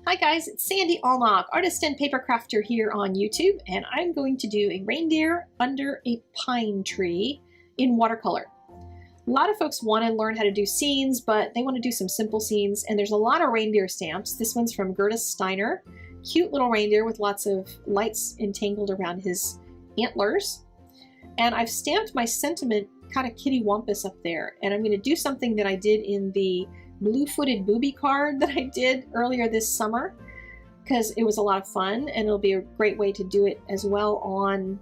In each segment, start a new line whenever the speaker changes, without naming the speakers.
Hi guys, it's Sandy Allnock, artist and paper crafter here on YouTube, and I'm going to do a reindeer under a pine tree in watercolor. A lot of folks want to learn how to do scenes, but they want to do some simple scenes, and there's a lot of reindeer stamps. This one's from Steiner. Cute little reindeer with lots of lights entangled around his antlers. And I've stamped my sentiment kind of kitty wampus up there, and I'm going to do something that I did in the blue-footed booby card that I did earlier this summer, because it was a lot of fun, and it'll be a great way to do it as well on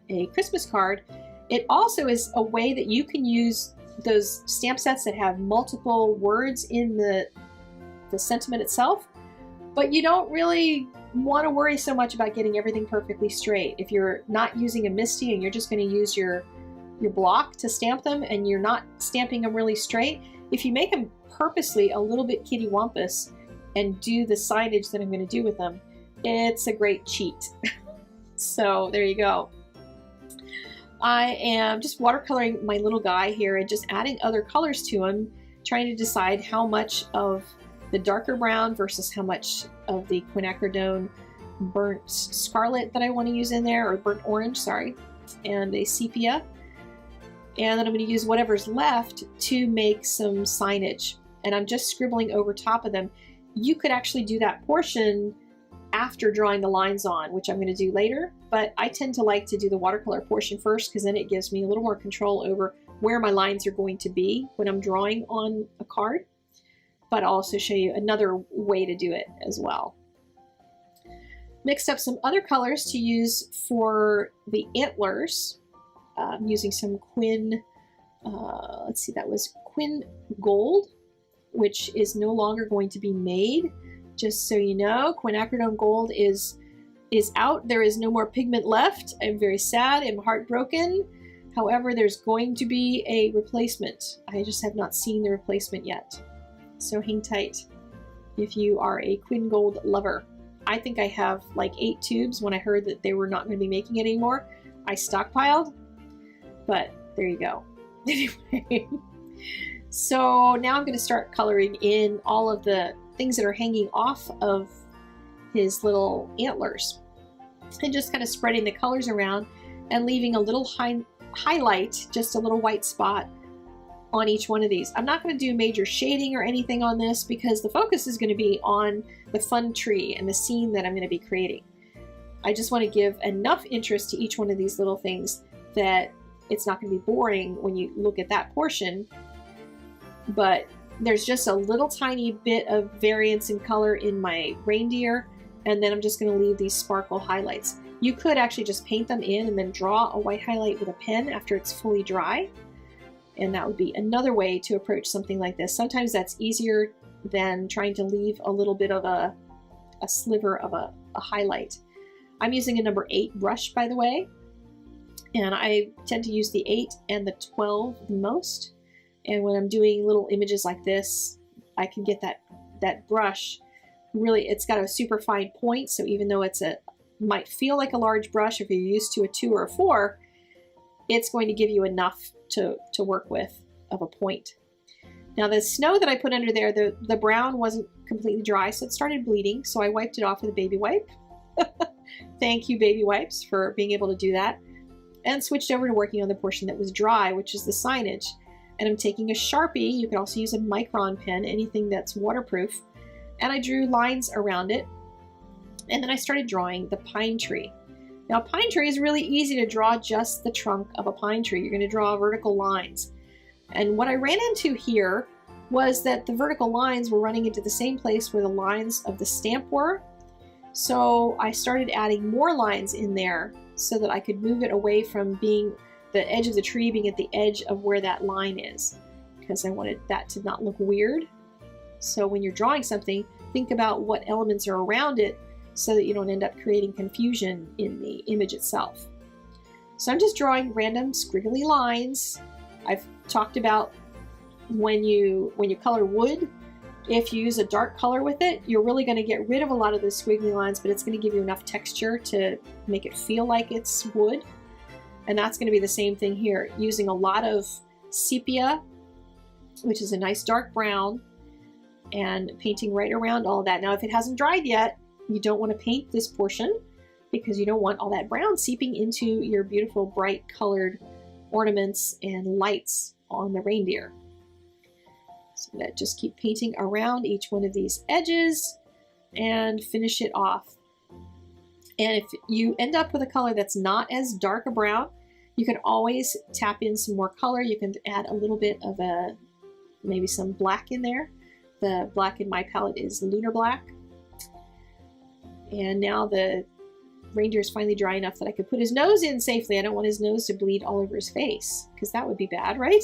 a Christmas card. It also is a way that you can use those stamp sets that have multiple words in the sentiment itself, but you don't really want to worry so much about getting everything perfectly straight. If you're not using a MISTI and you're just going to use your block to stamp them and you're not stamping them really straight, if you make them purposely a little bit kitty wampus and do the signage that I'm going to do with them, it's a great cheat. So there you go. I am just watercoloring my little guy here and just adding other colors to him, trying to decide how much of the darker brown versus how much of the quinacridone burnt scarlet that I want to use in there, or burnt orange, sorry, and a sepia. And then I'm going to use whatever's left to make some signage. And I'm just scribbling over top of them. You could actually do that portion after drawing the lines on, which I'm going to do later, but I tend to like to do the watercolor portion first, because then it gives me a little more control over where my lines are going to be when I'm drawing on a card. But I'll also show you another way to do it as well. Mixed up some other colors to use for the antlers. I'm using some let's see, that was Quin Gold, which is no longer going to be made. Just so you know, quinacridone gold is out. There is no more pigment left. I'm very sad. I'm heartbroken. However, there's going to be a replacement. I just have not seen the replacement yet. So hang tight if you are a Quin Gold lover. I think I have like 8 tubes. When I heard that they were not going to be making it anymore, I stockpiled. But there you go. Anyway, so now I'm going to start coloring in all of the things that are hanging off of his little antlers, and just kind of spreading the colors around and leaving a little highlight, just a little white spot on each one of these. I'm not going to do major shading or anything on this, because the focus is going to be on the fun tree and the scene that I'm going to be creating. I just want to give enough interest to each one of these little things that it's not going to be boring when you look at that portion, but there's just a little tiny bit of variance in color in my reindeer, and then I'm just going to leave these sparkle highlights. You could actually just paint them in and then draw a white highlight with a pen after it's fully dry, and that would be another way to approach something like this. Sometimes that's easier than trying to leave a little bit of a sliver of a highlight. I'm using a number 8 brush, by the way, and I tend to use the 8 and the 12 the most. And when I'm doing little images like this, I can get that brush, really, it's got a super fine point, so even though might feel like a large brush if you're used to a 2 or a 4, it's going to give you enough to work with of a point. Now the snow that I put under there, the brown wasn't completely dry, so it started bleeding, so I wiped it off with a baby wipe. Thank you, baby wipes, for being able to do that. And switched over to working on the portion that was dry, which is the signage. And I'm taking a Sharpie. You can also use a micron pen, anything that's waterproof. And I drew lines around it. And then I started drawing the pine tree. Now, a pine tree is really easy to draw, just the trunk of a pine tree. You're going to draw vertical lines. And what I ran into here was that the vertical lines were running into the same place where the lines of the stamp were. So I started adding more lines in there so that I could move it away from being the edge of the tree being at the edge of where that line is, because I wanted that to not look weird. So when you're drawing something, think about what elements are around it so that you don't end up creating confusion in the image itself. So I'm just drawing random squiggly lines. I've talked about when you color wood, if you use a dark color with it, you're really going to get rid of a lot of those squiggly lines, but it's going to give you enough texture to make it feel like it's wood. And that's going to be the same thing here, using a lot of sepia, which is a nice dark brown, and painting right around all of that. Now, if it hasn't dried yet, you don't want to paint this portion because you don't want all that brown seeping into your beautiful bright colored ornaments and lights on the reindeer. So I'm going to just keep painting around each one of these edges and finish it off. And if you end up with a color that's not as dark a brown, you can always tap in some more color. You can add a little bit of maybe some black in there. The black in my palette is lunar black. And now the reindeer is finally dry enough that I could put his nose in safely. I don't want his nose to bleed all over his face because that would be bad, right?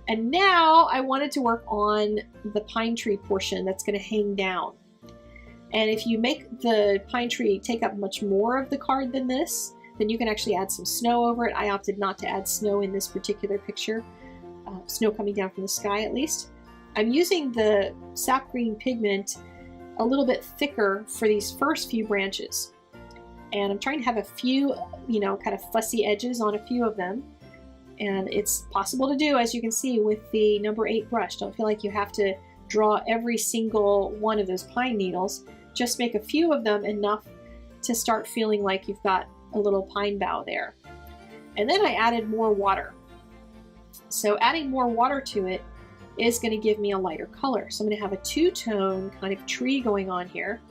And now I wanted to work on the pine tree portion that's going to hang down. And if you make the pine tree take up much more of the card than this, then you can actually add some snow over it. I opted not to add snow in this particular picture, snow coming down from the sky at least. I'm using the sap green pigment a little bit thicker for these first few branches. And I'm trying to have a few, kind of fussy edges on a few of them. And it's possible to do, as you can see, with the number 8 brush. Don't feel like you have to draw every single one of those pine needles. Just make a few of them enough to start feeling like you've got a little pine bough there. And then I added more water. So adding more water to it is going to give me a lighter color. So I'm going to have a two-tone kind of tree going on here.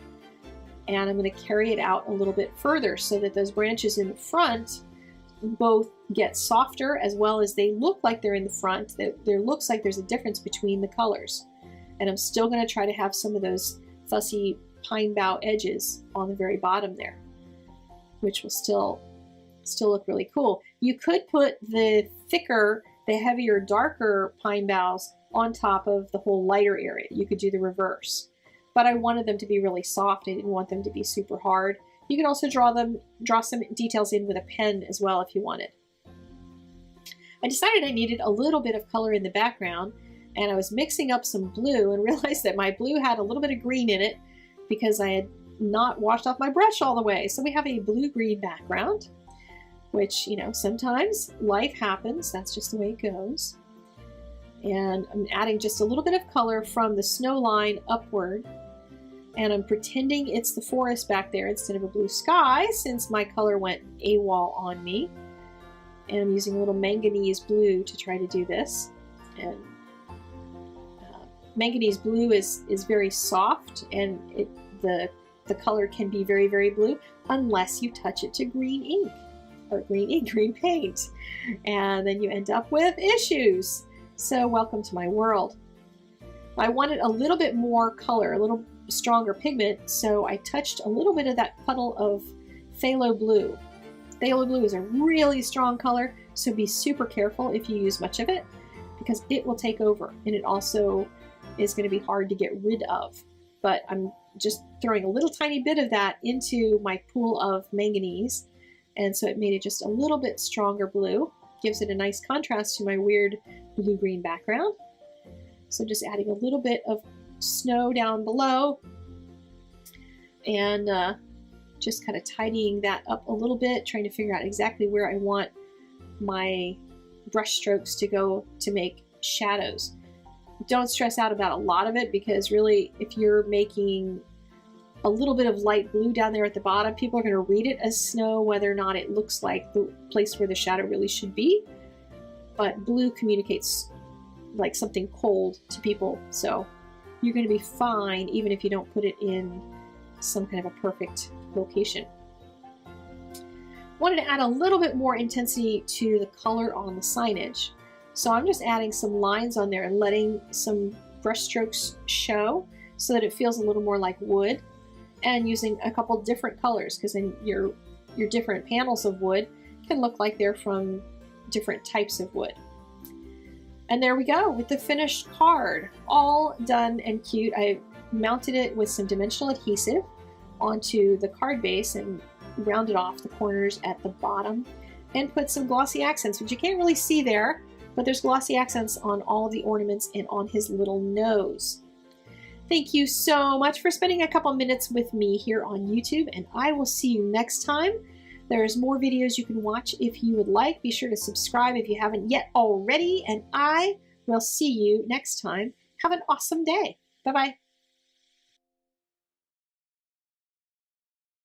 And I'm going to carry it out a little bit further so that those branches in the front both get softer as well as they look like they're in the front. There looks like there's a difference between the colors. And I'm still going to try to have some of those fussy pine bough edges on the very bottom there, which will still look really cool. You could put the thicker, the heavier, darker pine boughs on top of the whole lighter area. You could do the reverse. But I wanted them to be really soft. I didn't want them to be super hard. You can also draw some details in with a pen as well if you wanted. I decided I needed a little bit of color in the background, and I was mixing up some blue and realized that my blue had a little bit of green in it because I had not washed off my brush all the way. So we have a blue-green background, which, sometimes life happens. That's just the way it goes. And I'm adding just a little bit of color from the snow line upward. And I'm pretending it's the forest back there instead of a blue sky since my color went AWOL on me. And I'm using a little manganese blue to try to do this. And manganese blue is very soft, and the color can be very, very blue unless you touch it to green ink or green paint. And then you end up with issues. So welcome to my world. I wanted a little bit more color, a little stronger pigment, so I touched a little bit of that puddle of phthalo blue. Phthalo blue is a really strong color, so be super careful if you use much of it because it will take over, and it also is going to be hard to get rid of. But I'm just throwing a little tiny bit of that into my pool of manganese, and so it made it just a little bit stronger blue. Gives it a nice contrast to my weird blue-green background. So just adding a little bit of snow down below and just kind of tidying that up a little bit, trying to figure out exactly where I want my brush strokes to go to make shadows. Don't stress out about a lot of it because really if you're making a little bit of light blue down there at the bottom, people are going to read it as snow whether or not it looks like the place where the shadow really should be. But blue communicates like something cold to people, so you're going to be fine even if you don't put it in some kind of a perfect location. Wanted to add a little bit more intensity to the color on the signage. So I'm just adding some lines on there and letting some brush strokes show so that it feels a little more like wood, and using a couple different colors because then your different panels of wood can look like they're from different types of wood. And there we go with the finished card, all done and cute. I mounted it with some dimensional adhesive onto the card base and rounded off the corners at the bottom and put some glossy accents, which you can't really see there, but there's glossy accents on all the ornaments and on his little nose. Thank you so much for spending a couple minutes with me here on YouTube, and I will see you next time. There's more videos you can watch if you would like. Be sure to subscribe if you haven't yet already, and I will see you next time Have an awesome day. Bye-bye.